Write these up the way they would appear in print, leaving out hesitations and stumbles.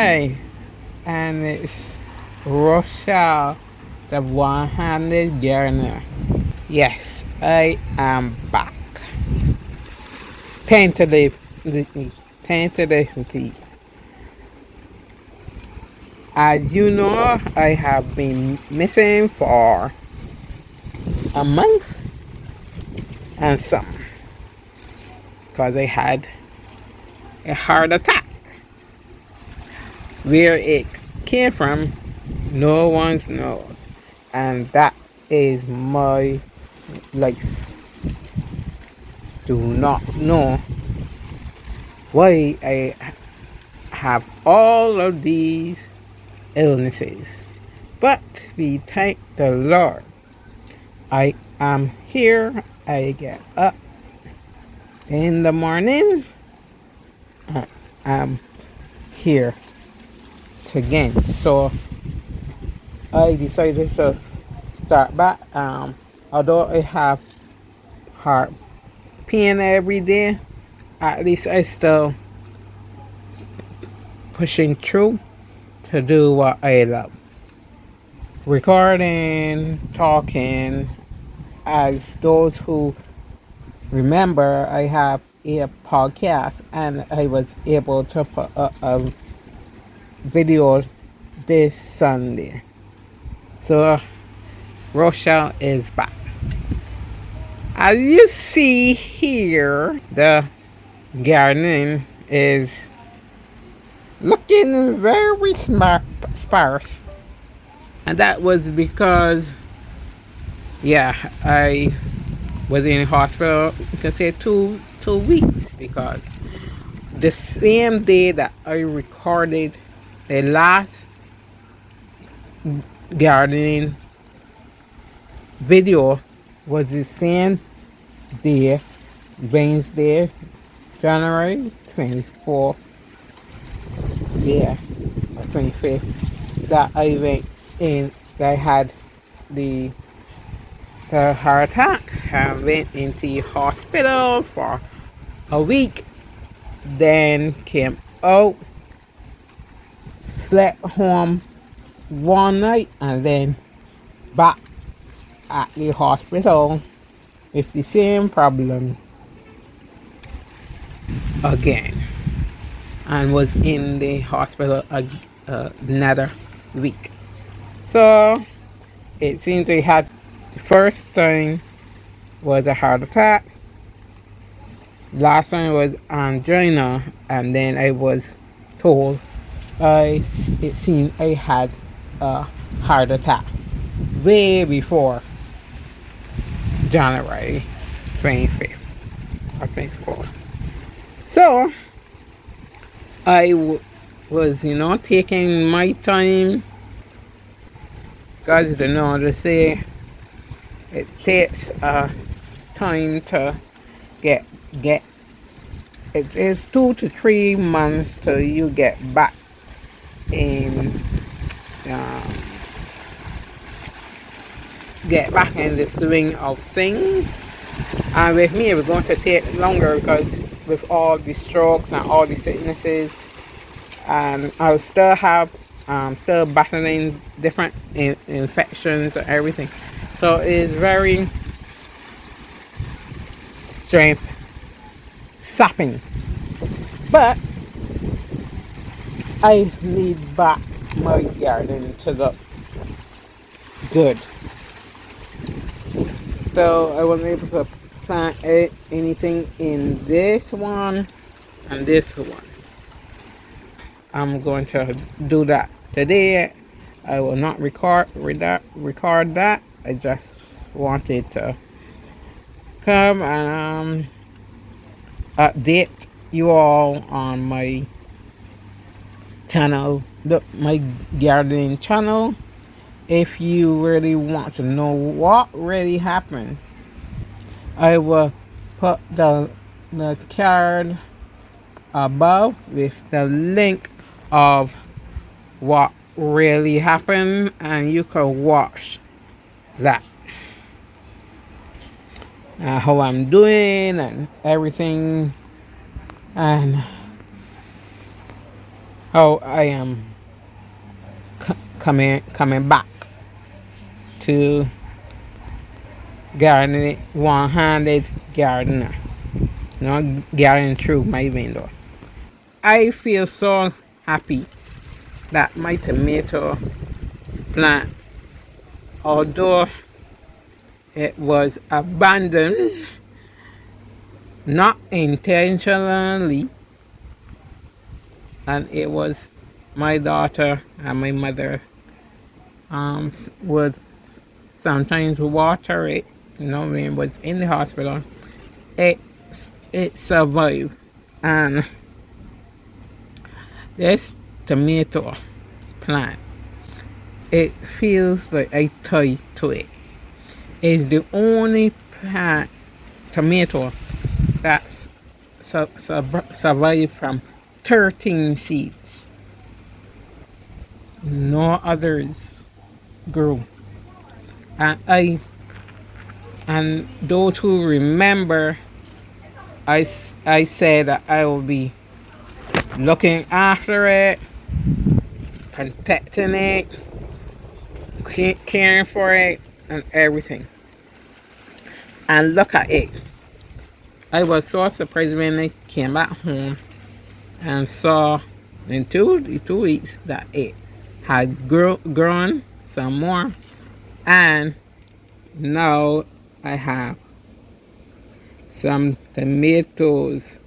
Hi, and it's Rochelle, the one-handed gardener. Yes, I am back. Tentatively, tentatively. As you know, I have been missing for a month and some because I had a heart attack. Where it came from, no one's knows, and that is my life. Do not know why I have all of these illnesses, but we thank the Lord. I am here. I get up in the morning. I'm here again. So I decided to start back. Although I have heart pain every day, at least I still pushing through to do what I love. Recording, talking. As those who remember, I have a podcast and I was able to put a video this Sunday. So Rochelle is back. As you see here, the gardening is looking very sparse. And that was because, yeah, I was in hospital, you can say two weeks, because the same day that I recorded the last gardening video was the same day, Wednesday, January 24th, yeah, or 25th, that I went in, that I had the heart attack and went into the hospital for a week, then came out, slept home one night, and then back at the hospital with the same problem again, and was in the hospital another week. So it seems they had, the first time was a heart attack, last one was angina, and then I was told it seemed I had a heart attack way before January 25th or 24th. So I was, taking my time, because they say it takes time to get it is 2 to 3 months till you get back in the swing of things. And with me, it was going to take longer because with all the strokes and all the sicknesses, and I will still have still battling different infections and everything. So it's very strength sapping. But I need back my garden to look good. So I wasn't able to plant anything in this one and this one. I'm going to do that today. I will not record that. I just wanted to come and update you all on my channel, my gardening channel. If you really want to know what really happened, I will put the card above with the link of what really happened, and you can watch that. How I'm doing and everything, and how I am coming back to gardening, one-handed gardener, not gardening through my window. I feel so happy that my tomato plant, although it was abandoned, not intentionally, and it was my daughter and my mother would sometimes water it, when it was in the hospital. It, it survived. And this tomato plant, it feels like a tie to it. It's the only plant, tomato, that's survived from 13 seeds. No others grew. And those who remember, I said that I will be looking after it, protecting it, caring for it, and everything. And look at it. I was so surprised when I came back home and saw in 2 weeks that it had grown some more, and now I have some tomatoes,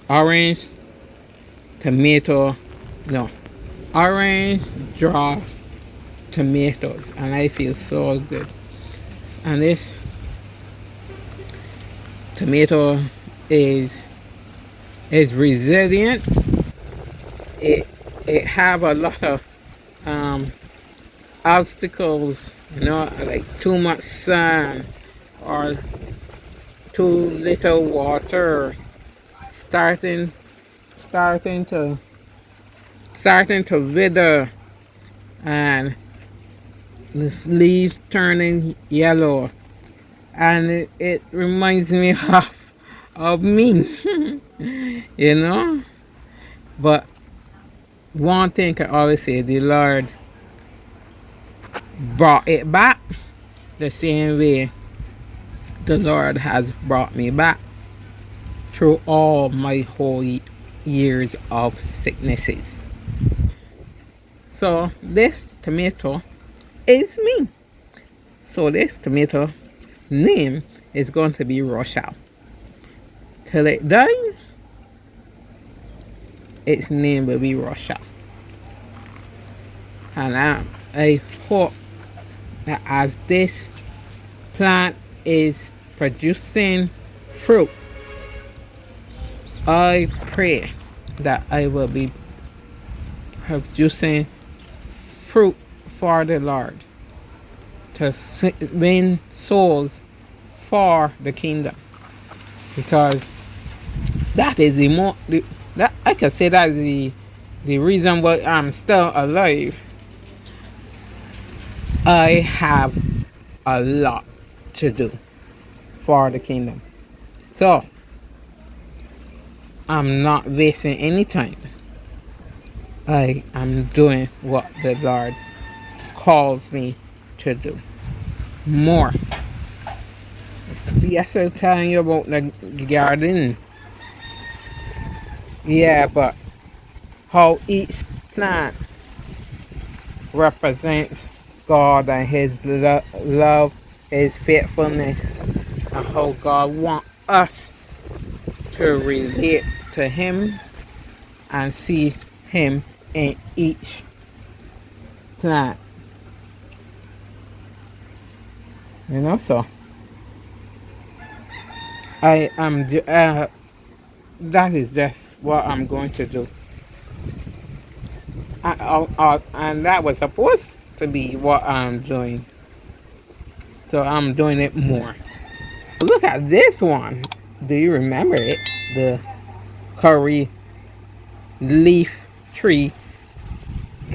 orange tomato, no, orange draw tomatoes, and I feel so good. And this tomato is resilient. It have a lot of obstacles, like too much sun or too little water, starting to wither, and the leaves turning yellow, and it reminds me of me, But one thing I always say, the Lord brought it back the same way the Lord has brought me back through all my whole years of sicknesses. So this tomato is me. So this tomato name is going to be Rochelle. Till it dies, its name will be Rochelle. And I hope that as this plant is producing fruit, I pray that I will be producing fruit for the Lord to win souls for the kingdom, because that is that I can say that is the reason why I'm still alive. I have a lot to do for the kingdom, so I'm not wasting any time. I am doing what the Lord calls me to do. More. Yes, I'm telling you about the garden. Yeah, but how each plant represents God and His love, His faithfulness, and how God wants us to relate to Him and see Him in each plant. So I am. That is just what I'm going to do. And that was supposed to be what I'm doing. So I'm doing it more. Look at this one. Do you remember it? The curry leaf tree.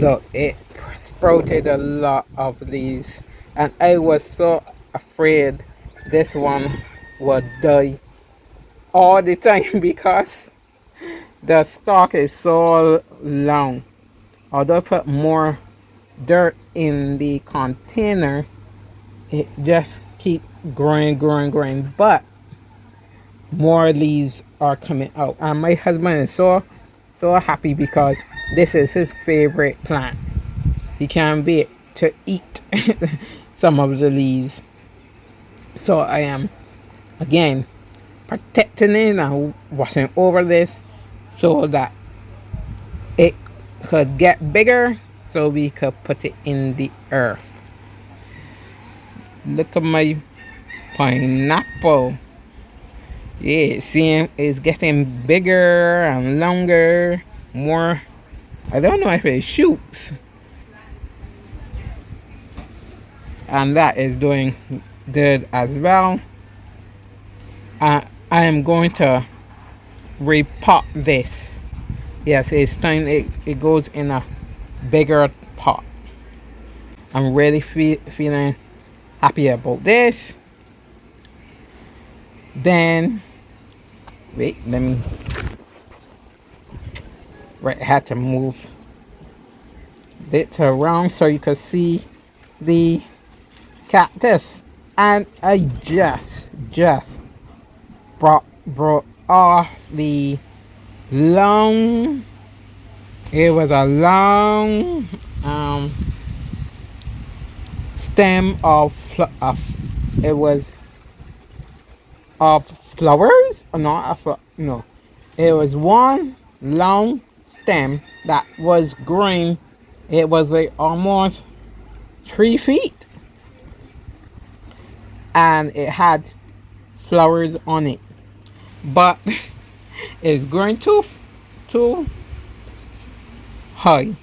Look, it sprouted a lot of leaves. And I was so afraid this one would die all the time because the stalk is so long. Although I put more dirt in the container, it just keep growing, but more leaves are coming out, and my husband is so happy because this is his favorite plant. He can't wait to eat some of the leaves. So I am again protecting it and watching over this so that it could get bigger so we could put it in the earth. Look at my pineapple. Yeah, see, it's getting bigger and longer, more. I don't know if it shoots. And that is doing good as well. I am going to repot this. Yes, it's time it goes in a bigger pot. I'm really feeling happy about this. Then, wait, let me, right, I had to move it around so you could see the cactus. And I just brought off the long, it was a long stem of it was of flowers, not a no, it was one long stem that was growing. It was like almost 3 feet, and it had flowers on it, but it's growing too high,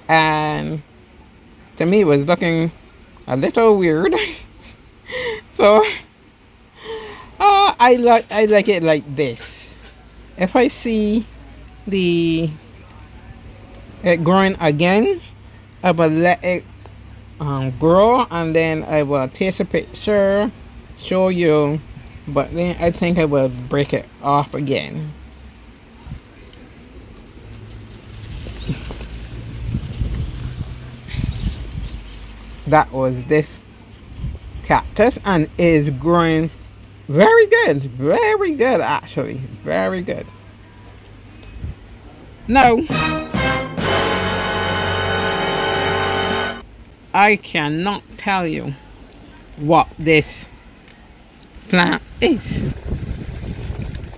and to me it was looking a little weird. So I like it like this. If I see it growing again, I will let it grow, and then I will take a picture, show you, but then I think I will break it off again. That was this cactus, and it is growing very good actually, very good. Now I cannot tell you what this plant is.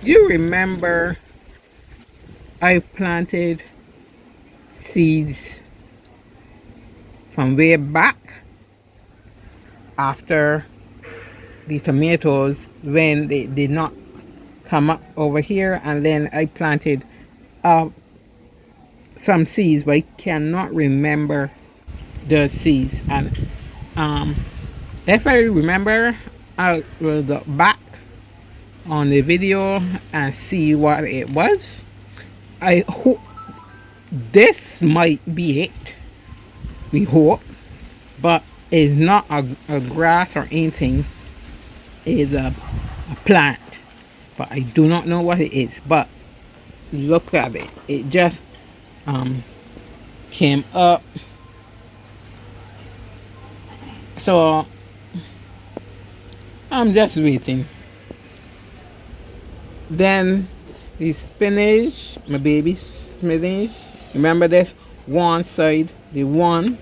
You remember I planted seeds from way back after the tomatoes when they did not come up over here, and then I planted some seeds, but I cannot remember the seeds. And if I remember, I will go back on the video and see what it was. I hope this might be it, we hope, but it's not a grass or anything. It's a plant, but I do not know what it is. But look at it, it just came up. So I'm just waiting. Then the spinach, my baby spinach, remember this one side, the one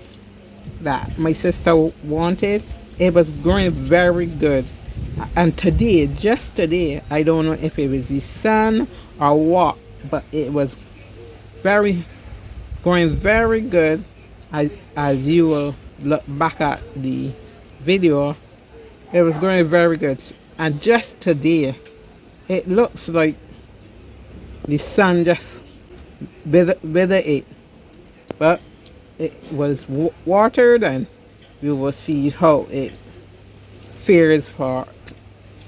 that my sister wanted, it was growing very good. And today, just today, I don't know if it was the sun or what, but it was growing very good. As you will look back at the video, it was growing very good. And just today, it looks like the sun just withered it, but it was watered, and we will see how it fares for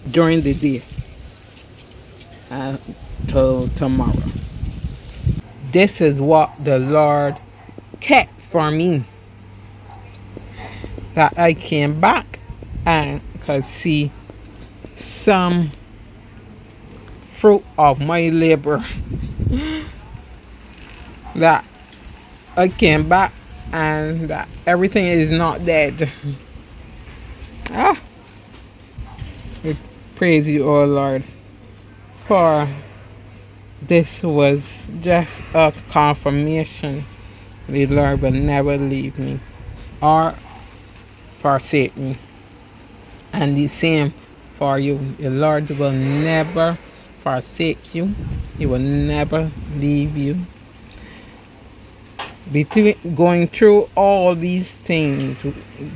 during the day till tomorrow. This is what the Lord kept for me, that I came back and could see some fruit of my labor that I came back and that everything is not dead. Ah, we praise you, oh Lord, for this was just a confirmation. The Lord will never leave me or forsake me. And the same for you. The Lord will never forsake you. He will never leave you. Between going through all these things,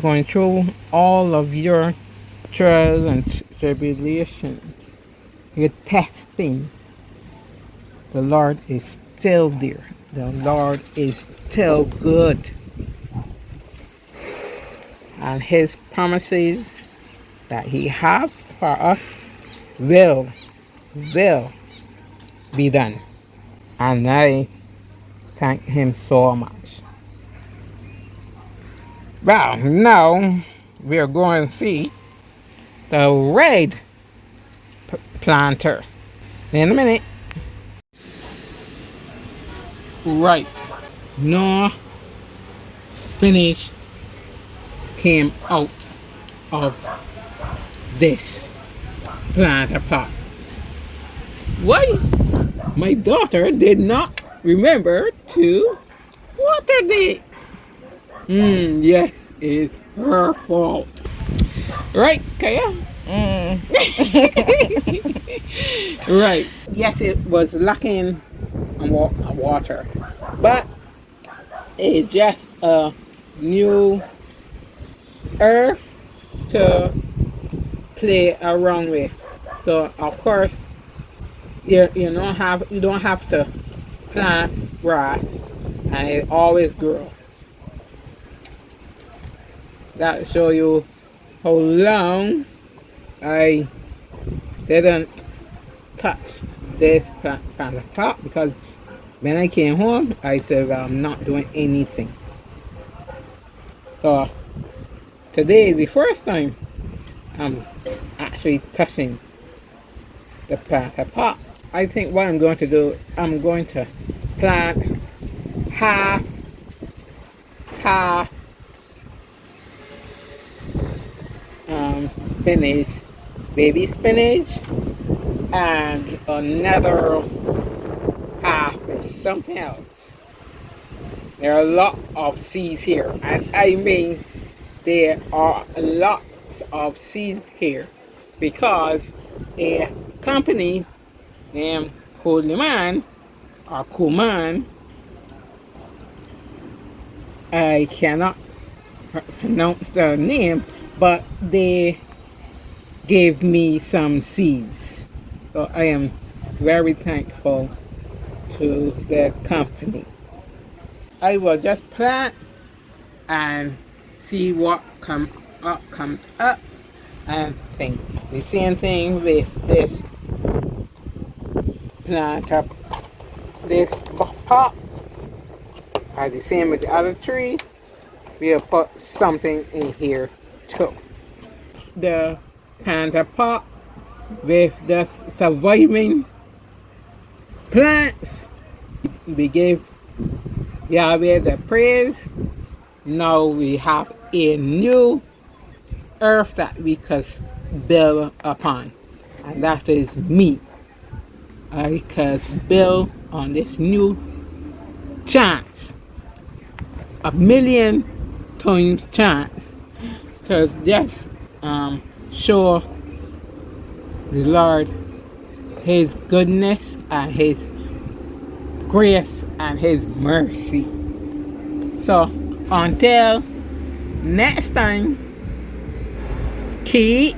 going through all of your trials and tribulations, your testing, the Lord is still there. The Lord is still good. And his promises that he has for us will be done. And I thank him so much. Well, now we are going to see the red planter. In a minute. Right. No spinach came out of this planter pot. Why? My daughter did not remember to water it. Yes, it's her fault. Right, Kaya? Right. Yes, it was lacking water. But it's just a new earth to play around with. So of course you don't have to plant grass and it always grows. That show you how long I didn't touch this planter pot, because when I came home I said, well, I'm not doing anything. So today is the first time I'm actually touching the planter pot. I think what I'm going to do, I'm going to plant half spinach, baby spinach, and another half is something else. There are a lot of seeds here, and I mean there are lots of seeds here, because a company named Coleman or Kuman, I cannot pronounce their name, but they gave me some seeds. So I am very thankful to the company. I will just plant and see what comes up and think. The same thing with this planter, this pot. As the same with the other tree, we'll put something in here too. The planter pot with the surviving plants, we give Yahweh the praise. Now we have a new earth that we can build upon, and that is me. I can build on this new chance, a million times chance, to just show the Lord his goodness and his grace and his mercy. So until next time, keep